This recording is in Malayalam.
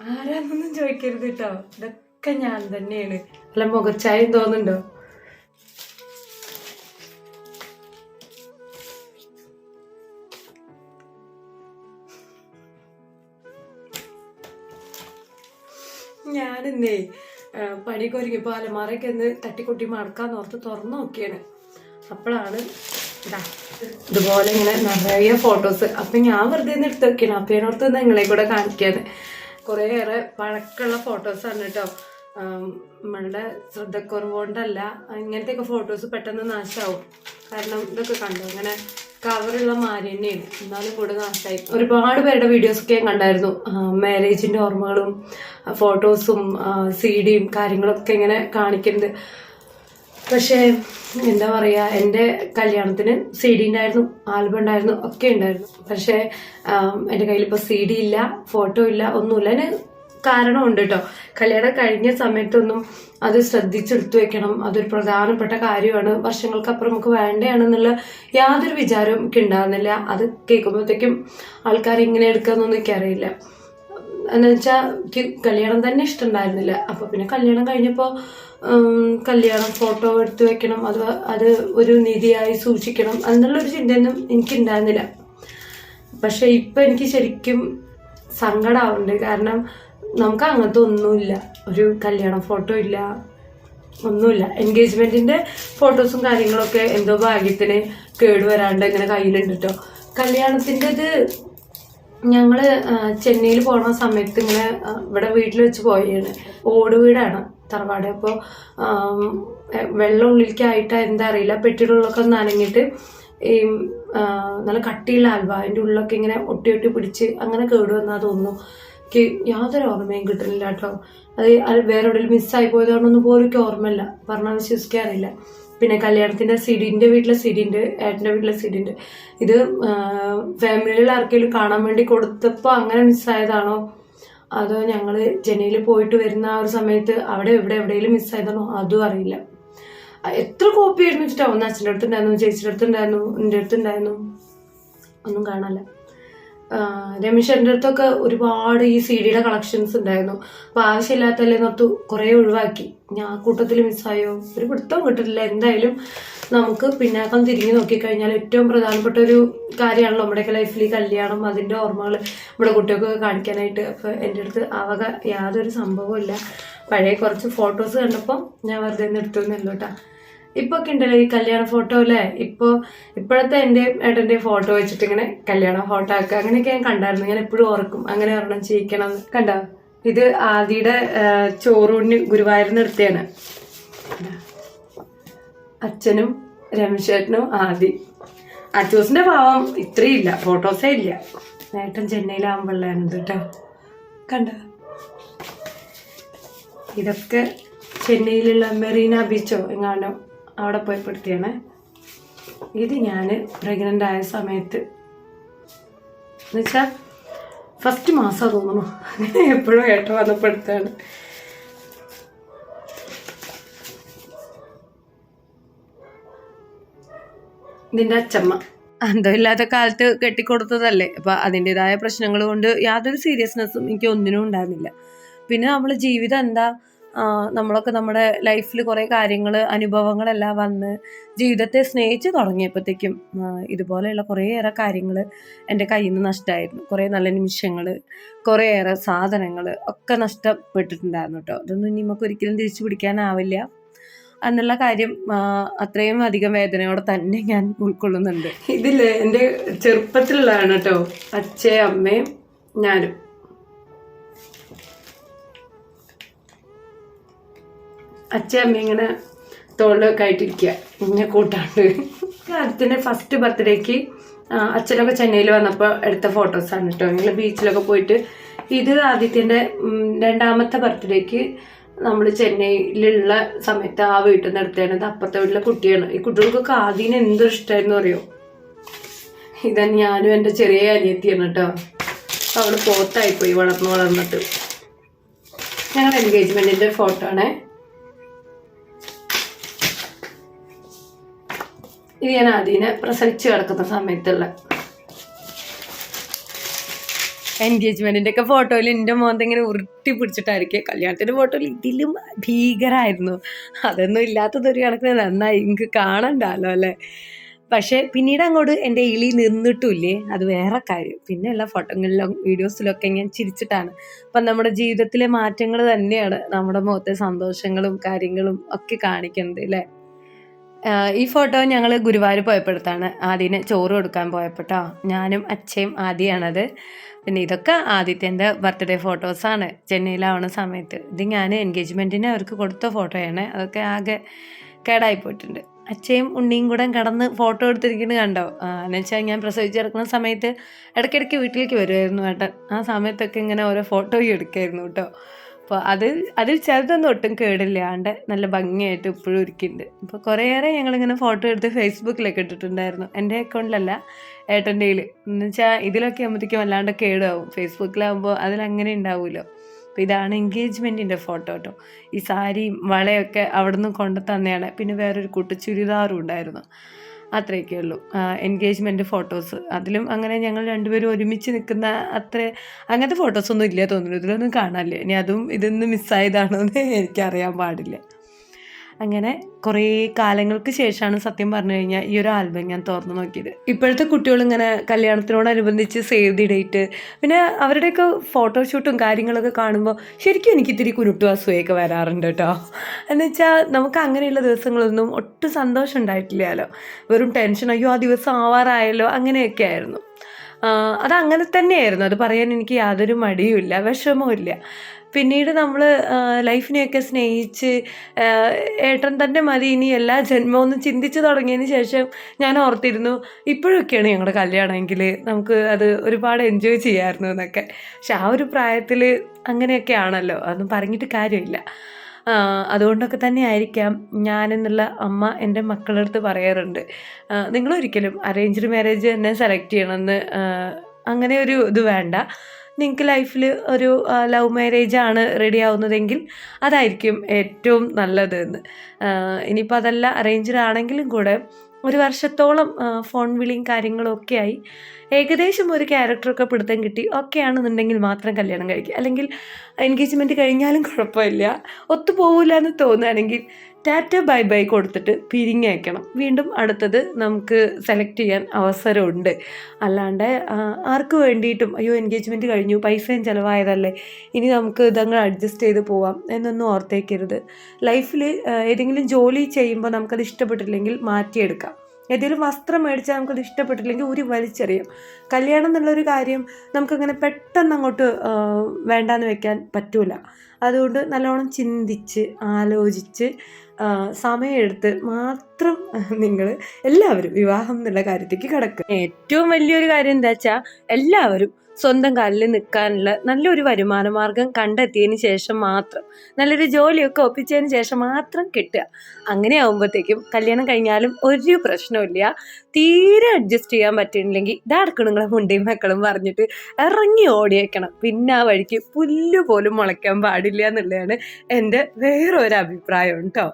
ആരാന്നൊന്നും ചോദിക്കരുത് കേട്ടോ, ഇതൊക്കെ ഞാൻ തന്നെയാണ്. അല്ല മുഖച്ചായം തോന്നുന്നുണ്ടോ? ഞാനിന്നേ പണിയൊക്കെ ഒരുങ്ങിയപ്പോൾ അലമാരയൊക്കെ ഒന്ന് തട്ടിക്കൊട്ടി മടക്കാന്ന് ഓർത്ത് തുറന്നു നോക്കിയാണ്. അപ്പോഴാണ് ഇതുപോലെ ഇങ്ങനെ നിറയെ ഫോട്ടോസ്. അപ്പം ഞാൻ വെറുതെ ഒന്ന് എടുത്ത് വെക്കണം. അപ്പം ഞാനോർത്ത് നിങ്ങളെ കൂടെ കാണിക്കാതെ കുറേയേറെ പഴക്കമുള്ള ഫോട്ടോസാണ് കേട്ടോ. നമ്മളുടെ ശ്രദ്ധക്കുറവുകൊണ്ടല്ല, ഇങ്ങനത്തെയൊക്കെ ഫോട്ടോസ് പെട്ടെന്ന് നാശമാവും. കാരണം ഇതൊക്കെ കണ്ടോ, ഇങ്ങനെ കവറുള്ള മാരി തന്നെയാണ്, എന്നാലും കൂടെ നാശമായി. ഒരുപാട് പേരുടെ വീഡിയോസൊക്കെ ഞാൻ കണ്ടായിരുന്നു. മാരേജിന്റെ ഓർമ്മകളും ഫോട്ടോസും CD-യും കാര്യങ്ങളൊക്കെ ഇങ്ങനെ കാണിക്കുന്നത്. പക്ഷേ എന്താ പറയുക, എൻ്റെ കല്യാണത്തിന് CD ഉണ്ടായിരുന്നു, ആൽബം ഉണ്ടായിരുന്നു, ഒക്കെ ഉണ്ടായിരുന്നു. പക്ഷേ എൻ്റെ കയ്യിലിപ്പോൾ CD ഇല്ല, ഫോട്ടോ ഇല്ല, ഒന്നുമില്ല. അതിന് കാരണമുണ്ട് കേട്ടോ. കല്യാണം കഴിഞ്ഞ സമയത്തൊന്നും അത് ശ്രദ്ധിച്ചെടുത്തു വെക്കണം, അതൊരു പ്രധാനപ്പെട്ട കാര്യമാണ്, വർഷങ്ങൾക്കപ്പുറം നമുക്ക് വേണ്ടയാണെന്നുള്ള യാതൊരു വിചാരവും എനിക്ക് ഉണ്ടാകുന്നില്ല. അത് കേൾക്കുമ്പോഴത്തേക്കും ആൾക്കാർ ഇങ്ങനെ എടുക്കാന്നൊന്നും എനിക്കറിയില്ല. എന്ന് വെച്ചാൽ എനിക്ക് കല്യാണം തന്നെ ഇഷ്ടമുണ്ടായിരുന്നില്ല. അപ്പോൾ പിന്നെ കല്യാണം കഴിഞ്ഞപ്പോൾ കല്യാണം ഫോട്ടോ എടുത്തു വെക്കണം, അത് ഒരു നിധിയായി സൂക്ഷിക്കണം എന്നുള്ളൊരു ചിന്തയൊന്നും എനിക്കുണ്ടായിരുന്നില്ല. പക്ഷെ ഇപ്പം എനിക്ക് ശരിക്കും സങ്കടമാവുന്നുണ്ട്. കാരണം നമുക്ക് അങ്ങനത്തെ ഒന്നുമില്ല, ഒരു കല്യാണ ഫോട്ടോ ഇല്ല, ഒന്നുമില്ല. എൻഗേജ്മെന്റിന്റെ ഫോട്ടോസും കാര്യങ്ങളൊക്കെ എന്തോ ഭാഗ്യത്തിന് കേടുവരാണ്ട് ഇങ്ങനെ കയ്യിലുണ്ട് കേട്ടോ. കല്യാണത്തിൻ്റെത് ഞങ്ങള് ചെന്നൈയിൽ പോണ സമയത്ത് ഇങ്ങനെ ഇവിടെ വീട്ടിൽ വെച്ച് പോയാണ്. ഓട് വീടാണ് തറവാട്. അപ്പോൾ വെള്ളം ഉള്ളിലേക്കായിട്ട് എന്താ അറിയില്ല, പെട്ടിയുടെ ഉള്ളൊക്കെ നനഞ്ഞിട്ട് ഈ നല്ല കട്ടിയുള്ള ആൽബ അതിൻ്റെ ഉള്ളൊക്കെ ഇങ്ങനെ ഒട്ടി ഒട്ടി പിടിച്ച് അങ്ങനെ കേടുവന്നാ തോന്നുന്നു. എനിക്ക് യാതൊരു ഓർമ്മയും കിട്ടുന്നില്ല കേട്ടോ. അത് വേറെ എവിടെയും മിസ്സായി പോയതാണെന്നൊന്നും പോലും എനിക്ക് ഓർമ്മയില്ല, പറഞ്ഞാൽ വിശ്വസിക്കാറില്ല. പിന്നെ കല്യാണത്തിന്റെ CD-ന്റെ വീട്ടിലെ CD-ന്റെ ഏട്ടൻ്റെ വീട്ടിലെ CD-ന്റെ ഇത് ഫാമിലിയിൽ ആർക്കെങ്കിലും കാണാൻ വേണ്ടി കൊടുത്തപ്പോൾ അങ്ങനെ മിസ്സായതാണോ, അതോ ഞങ്ങൾ ചെന്നൈയിൽ പോയിട്ട് വരുന്ന ആ ഒരു സമയത്ത് അവിടെ എവിടെയെങ്കിലും മിസ്സായതാണോ, അതും അറിയില്ല. എത്ര കോപ്പി ആയിരുന്നു വെച്ചിട്ടാ, ഒന്ന് അച്ഛൻ്റെ അടുത്തുണ്ടായിരുന്നു, ചേച്ചിയുടെ അടുത്തുണ്ടായിരുന്നു, എൻ്റെ അടുത്തുണ്ടായിരുന്നു, ഒന്നും കാണാനില്ല. രമേശേട്ടൻ്റെ അടുത്തൊക്കെ ഒരുപാട് ഈ CD-യുടെ കളക്ഷൻസ് ഉണ്ടായിരുന്നു. അപ്പോൾ ആവശ്യമില്ലാത്തല്ലേ നോർത്തു കുറേ ഒഴിവാക്കി. ഞാൻ കൂട്ടത്തിൽ മിസ്സായോ ഒരു പിടുത്തവും കിട്ടില്ല. എന്തായാലും നമുക്ക് പിന്നാക്കം തിരിഞ്ഞു നോക്കിക്കഴിഞ്ഞാൽ ഏറ്റവും പ്രധാനപ്പെട്ട ഒരു കാര്യമാണല്ലോ നമ്മുടെയൊക്കെ ലൈഫിൽ ഈ കല്യാണം, അതിൻ്റെ ഓർമ്മകൾ നമ്മുടെ കുട്ടികൾക്കൊക്കെ കാണിക്കാനായിട്ട്. അപ്പോൾ എൻ്റെ അടുത്ത് ആവക യാതൊരു സംഭവവും ഇല്ല. പഴയ കുറച്ച് ഫോട്ടോസ് കണ്ടപ്പോൾ ഞാൻ വെറുതെ ഒന്ന് എടുത്തൊന്നുമല്ലോ കേട്ടോ. ഇപ്പൊ ഒക്കെ ഉണ്ടല്ലോ ഈ കല്യാണ ഫോട്ടോ അല്ലേ, ഇപ്പോഴത്തെ എൻ്റെ ഏട്ടൻ്റെ ഫോട്ടോ വെച്ചിട്ട് ഇങ്ങനെ കല്യാണ ഫോട്ടോ ആക്കുക, അങ്ങനെയൊക്കെ ഞാൻ കണ്ടായിരുന്നു. ഞാൻ എപ്പോഴും ഓർക്കും അങ്ങനെ ഒരെണ്ണം ചെയ്യിക്കണം. കണ്ടോ, ഇത് ആദിയുടെ ചോറൂണിന് ഗുരുവായൂരിൽ നിർത്തിയാണ്. അച്ഛനും രമേശേട്ടനും ആദി. അച്ചൂസിന്റെ പാവം ഇത്രയും ഇല്ല, ഫോട്ടോസേ ഇല്ല. ഏട്ടൻ ചെന്നൈയിലാകുമ്പോഴാണ് കേട്ടോ. കണ്ട, ഇതൊക്കെ ചെന്നൈയിലുള്ള മെറീന ബീച്ചോ എങ്ങാണ്ടോ അവിടെ പോയി പെടുത്തിയാണ്. ഇത് ഞാൻ പ്രഗ്നൻ്റ് ആയ സമയത്ത് എന്നുവെച്ചാൽ ഫസ്റ്റ് മാസം തോന്നുന്നു, അങ്ങനെ എപ്പോഴും ഏട്ടൻ വന്നപ്പെടുത്താണ്. ഇതിൻ്റെ അച്ചമ്മ അന്തമില്ലാത്ത കാലത്ത് കെട്ടിക്കൊടുത്തതല്ലേ, അപ്പം അതിൻ്റെതായ പ്രശ്നങ്ങൾ കൊണ്ട് യാതൊരു സീരിയസ്നെസ്സും എനിക്ക് ഒന്നിനും ഉണ്ടായിരുന്നില്ല. പിന്നെ നമ്മൾ ജീവിതം എന്താ, നമ്മളൊക്കെ നമ്മുടെ ലൈഫിൽ കുറേ കാര്യങ്ങൾ അനുഭവങ്ങളെല്ലാം വന്ന് ജീവിതത്തെ സ്നേഹിച്ച് തുടങ്ങിയപ്പോഴത്തേക്കും ഇതുപോലെയുള്ള കുറേയേറെ കാര്യങ്ങൾ എൻ്റെ കയ്യിൽ നിന്ന് നഷ്ടമായിരുന്നു. കുറേ നല്ല നിമിഷങ്ങൾ, കുറേയേറെ സാധനങ്ങൾ ഒക്കെ നഷ്ടപ്പെട്ടിട്ടുണ്ടായിരുന്നു കേട്ടോ. അതൊന്നും ഇനി നമുക്ക് ഒരിക്കലും തിരിച്ചു പിടിക്കാനാവില്ല എന്നുള്ള കാര്യം അത്രയും അധികം വേദനയോടെ തന്നെ ഞാൻ ഉൾക്കൊള്ളുന്നുണ്ട്. ഇതില്ലേ എൻ്റെ ചെറുപ്പത്തിലുള്ളതാണ് കേട്ടോ, അച്ഛയും അമ്മയും ഞാനും. അച്ഛൻ അമ്മ ഇങ്ങനെ തോളിലൊക്കെ ആയിട്ടിരിക്കുക, ഇങ്ങനെ കൂട്ടാണ്ട്. അടുത്തിൻ്റെ ഫസ്റ്റ് ബർത്ത്ഡേക്ക് അച്ഛനൊക്കെ ചെന്നൈയിൽ വന്നപ്പോൾ എടുത്ത ഫോട്ടോസാണ് കേട്ടോ. ഞങ്ങൾ ബീച്ചിലൊക്കെ പോയിട്ട്. ഇത് ആദിത്യൻ്റെ രണ്ടാമത്തെ ബർത്ത്ഡേക്ക് നമ്മൾ ചെന്നൈയിലുള്ള സമയത്ത് ആ വീട്ടിൽ നിന്ന് എടുത്തതാണ്. ഇത് അപ്പുറത്തെ വീട്ടിലെ കുട്ടിയാണ്. ഈ കുട്ടികൾക്കൊക്കെ ആദ്യം എന്തൊരു ഇഷ്ടമായിരുന്നു അറിയോ. ഇതാ ഞാനും എൻ്റെ ചെറിയ അനിയത്തിയാണ് കേട്ടോ. അവള് പോത്തായിപ്പോയി വളർന്നിട്ട്. ഞങ്ങൾ എൻഗേജ്മെന്റിന്റെ ഫോട്ടോ ആണേ. ഇത് ഞാൻ ആദ്യം പ്രസവിച്ച് കിടക്കുന്ന സമയത്തുള്ള. എൻഗേജ്മെന്റിന്റെ ഒക്കെ ഫോട്ടോയിൽ എൻ്റെ മോന്ത ഇങ്ങനെ ഉരുട്ടി പിടിച്ചിട്ടായിരിക്കും. കല്യാണത്തിന്റെ ഫോട്ടോയിൽ ഇതിലും ഭീകരമായിരുന്നു. അതൊന്നും ഇല്ലാത്തതൊരു കണക്കിന് നന്നായി, എനിക്ക് കാണണ്ടാലോ അല്ലേ. പക്ഷെ പിന്നീട് അങ്ങോട്ട് എൻ്റെ ഇളി നിന്നിട്ടില്ലേ, അത് വേറെ കാര്യം. പിന്നെ എല്ലാ ഫോട്ടോകളിലും വീഡിയോസിലൊക്കെ ഞാൻ ചിരിച്ചിട്ടാണ്. അപ്പം നമ്മുടെ ജീവിതത്തിലെ മാറ്റങ്ങൾ തന്നെയാണ് നമ്മുടെ മുഖത്തെ സന്തോഷങ്ങളും കാര്യങ്ങളും ഒക്കെ കാണിക്കുന്നത് അല്ലേ. ഈ ഫോട്ടോ ഞങ്ങൾ ഗുരുവായൂർ പോയപ്പോഴത്താണ്. ആദ്യനെ ചോറ് കൊടുക്കാൻ പോയപ്പോട്ടോ, ഞാനും അച്ഛയും ആദ്യമാണത്. പിന്നെ ഇതൊക്കെ ആദിത്യൻ്റെ ബർത്ത്ഡേ ഫോട്ടോസാണ് ചെന്നൈയിലാവുന്ന സമയത്ത്. ഇത് ഞാൻ എൻഗേജ്മെൻറ്റിന് അവർക്ക് കൊടുത്ത ഫോട്ടോയാണ്. അതൊക്കെ ആകെ കേടായി പോയിട്ടുണ്ട്. അച്ഛയും ഉണ്ണിയും കൂടെ കടന്ന് ഫോട്ടോ എടുത്തിരിക്കുന്നത് കണ്ടോ. എന്ന് വെച്ചാൽ ഞാൻ പ്രസവിച്ചിറക്കുന്ന സമയത്ത് ഇടയ്ക്കിടയ്ക്ക് വീട്ടിലേക്ക് വരുമായിരുന്നു ഏട്ടൻ. ആ സമയത്തൊക്കെ ഇങ്ങനെ ഓരോ ഫോട്ടോയും എടുക്കായിരുന്നു കേട്ടോ. അപ്പോൾ അതിൽ ചിലതൊന്നും ഒട്ടും കേടില്ലാണ്ട് നല്ല ഭംഗിയായിട്ട് ഇപ്പോഴും ഇരിക്കുന്നുണ്ട്. അപ്പോൾ കുറേയേറെ ഞങ്ങളിങ്ങനെ ഫോട്ടോ എടുത്ത് ഫേസ്ബുക്കിലൊക്കെ ഇട്ടിട്ടുണ്ടായിരുന്നു. എൻ്റെ അക്കൗണ്ടിലല്ല, ഏട്ടൻ്റെ കയ്യിൽ. എന്ന് വെച്ചാൽ ഇതിലൊക്കെ ആകുമ്പോഴത്തേക്കും വല്ലാണ്ട് കേടാവും. ഫേസ്ബുക്കിലാകുമ്പോൾ അതിലങ്ങനെ ഉണ്ടാവുമല്ലോ. അപ്പോൾ ഇതാണ് എൻഗേജ്മെൻറ്റിൻ്റെ ഫോട്ടോ കേട്ടോ. ഈ സാരിയും വളയൊക്കെ അവിടെ നിന്ന് കൊണ്ടു തന്നെയാണ്. പിന്നെ വേറൊരു കൂട്ട് ചുരിദാറും ഉണ്ടായിരുന്നു. അത്രയൊക്കെ ഉള്ളൂ എൻഗേജ്മെൻറ്റ് ഫോട്ടോസ്. അതിലും അങ്ങനെ ഞങ്ങൾ രണ്ടുപേരും ഒരുമിച്ച് നിൽക്കുന്ന അങ്ങനത്തെ ഫോട്ടോസൊന്നും ഇല്ല തോന്നുന്നു. ഇതിലൊന്നും കാണാനില്ല. ഇനി അതും ഇതൊന്നും മിസ്സായതാണോ എന്ന് എനിക്കറിയാൻ പാടില്ല. അങ്ങനെ കുറേ കാലങ്ങൾക്ക് ശേഷമാണ് സത്യം പറഞ്ഞു കഴിഞ്ഞാൽ ഈ ഒരു ആൽബം ഞാൻ തുറന്നു നോക്കിയത്. ഇപ്പോഴത്തെ കുട്ടികളിങ്ങനെ കല്യാണത്തിനോടനുബന്ധിച്ച് സേവ് ദി ഡേറ്റ്, പിന്നെ അവരുടെയൊക്കെ ഫോട്ടോഷൂട്ടും കാര്യങ്ങളൊക്കെ കാണുമ്പോൾ ശരിക്കും എനിക്ക് ഇത്തിരി കുരുട്ടും അസൂയൊക്കെ വരാറുണ്ട് കേട്ടോ. എന്നുവെച്ചാൽ നമുക്ക് അങ്ങനെയുള്ള ദിവസങ്ങളൊന്നും ഒട്ടും സന്തോഷം ഉണ്ടായിട്ടില്ലല്ലോ. വെറും ടെൻഷൻ, അയ്യോ ആ ദിവസം ആവാറായല്ലോ, അങ്ങനെയൊക്കെ ആയിരുന്നു. അതങ്ങനെ തന്നെയായിരുന്നു. അത് പറയാൻ എനിക്ക് യാതൊരു മടിയുമില്ല, വിഷമവുമില്ല. പിന്നീട് നമ്മൾ ലൈഫിനെയൊക്കെ സ്നേഹിച്ച് ഏട്ടൻ തന്നെ മതി ഇനി എല്ലാ ജന്മമൊന്നും ചിന്തിച്ച് തുടങ്ങിയതിന് ശേഷം ഞാൻ ഓർത്തിരുന്നു, ഇപ്പോഴൊക്കെയാണ് ഞങ്ങളുടെ കല്യാണമെങ്കിൽ നമുക്ക് അത് ഒരുപാട് എൻജോയ് ചെയ്യാമായിരുന്നു എന്നൊക്കെ. പക്ഷെ ആ ഒരു പ്രായത്തിൽ അങ്ങനെയൊക്കെ ആണല്ലോ, അതൊന്നും പറഞ്ഞിട്ട് കാര്യമില്ല. അതുകൊണ്ടൊക്കെ തന്നെ ആയിരിക്കാം ഞാനെന്നുള്ള അമ്മ എൻ്റെ മക്കളുടെ അടുത്ത് പറയാറുണ്ട്, നിങ്ങളൊരിക്കലും അറേഞ്ച്ഡ് മാരേജ് തന്നെ സെലക്ട് ചെയ്യണമെന്ന് അങ്ങനെ ഒരു ഇത് വേണ്ട. നിങ്ങൾക്ക് ലൈഫിൽ ഒരു ലവ് മാരേജാണ് റെഡി ആവുന്നതെങ്കിൽ അതായിരിക്കും ഏറ്റവും നല്ലത് എന്ന്. ഇനിയിപ്പോൾ അതല്ല അറേഞ്ച്ഡ് ആണെങ്കിലും കൂടെ 1 വർഷത്തോളം ഫോൺ വിളിയും കാര്യങ്ങളും ഒക്കെ ആയി ഏകദേശം ഒരു ക്യാരക്ടറൊക്കെ പിടുത്തം കിട്ടി ഒക്കെയാണെന്നുണ്ടെങ്കിൽ മാത്രം കല്യാണം കഴിക്കുക. അല്ലെങ്കിൽ എൻഗേജ്മെൻറ്റ് കഴിഞ്ഞാലും കുഴപ്പമില്ല. ഒത്തുപോകില്ല എന്ന് തോന്നുകയാണെങ്കിൽ ടാറ്റ ബൈ ബൈ കൊടുത്തിട്ട് പിരിഞ്ഞേക്കണം. വീണ്ടും അടുത്തത് നമുക്ക് സെലക്ട് ചെയ്യാൻ അവസരമുണ്ട്. അല്ലാണ്ട് ആർക്ക് വേണ്ടിയിട്ടും അയ്യോ എൻഗേജ്മെൻറ്റ് കഴിഞ്ഞു, പൈസയും ചിലവായതല്ലേ, ഇനി നമുക്ക് ഇതങ്ങ് അഡ്ജസ്റ്റ് ചെയ്ത് പോവാം എന്നൊന്നും ഓർത്തേക്കരുത്. ലൈഫിൽ ഏതെങ്കിലും ജോലി ചെയ്യുമ്പോൾ നമുക്കത് ഇഷ്ടപ്പെട്ടില്ലെങ്കിൽ മാറ്റിയെടുക്കാം. ഏതെങ്കിലും വസ്ത്രം മേടിച്ചാൽ നമുക്കത് ഇഷ്ടപ്പെട്ടില്ലെങ്കിൽ ഊരി വലിച്ചെറിയാം. കല്യാണം എന്നുള്ളൊരു കാര്യം നമുക്കങ്ങനെ പെട്ടെന്ന് അങ്ങോട്ട് വേണ്ടാന്ന് വെക്കാൻ പറ്റൂല. അതുകൊണ്ട് നല്ലോണം ചിന്തിച്ച് ആലോചിച്ച് സമയമെടുത്ത് മാത്രം നിങ്ങൾ എല്ലാവരും വിവാഹം എന്നുള്ള കാര്യത്തേക്ക് കടക്കുക. ഏറ്റവും വലിയൊരു കാര്യം എന്താ വെച്ചാൽ എല്ലാവരും സ്വന്തം കാലിൽ നിൽക്കാനുള്ള നല്ലൊരു വരുമാന മാർഗം കണ്ടെത്തിയതിന് ശേഷം മാത്രം, നല്ലൊരു ജോലിയൊക്കെ ഒപ്പിച്ചതിന് ശേഷം മാത്രം കിട്ടുക. അങ്ങനെ ആകുമ്പോഴത്തേക്കും കല്യാണം കഴിഞ്ഞാലും ഒരു പ്രശ്നമില്ല. തീരെ അഡ്ജസ്റ്റ് ചെയ്യാൻ പറ്റിയില്ലെങ്കിൽ ഇതാടക്കണം നിങ്ങളെ മുണ്ടയും മക്കളും പറഞ്ഞിട്ട് ഇറങ്ങി ഓടിയേക്കണം. പിന്നെ ആ വഴിക്ക് പുല്ല് പോലും മുളയ്ക്കാൻ പാടില്ല എന്നുള്ളതാണ് എൻ്റെ വേറൊരു അഭിപ്രായം കേട്ടോ.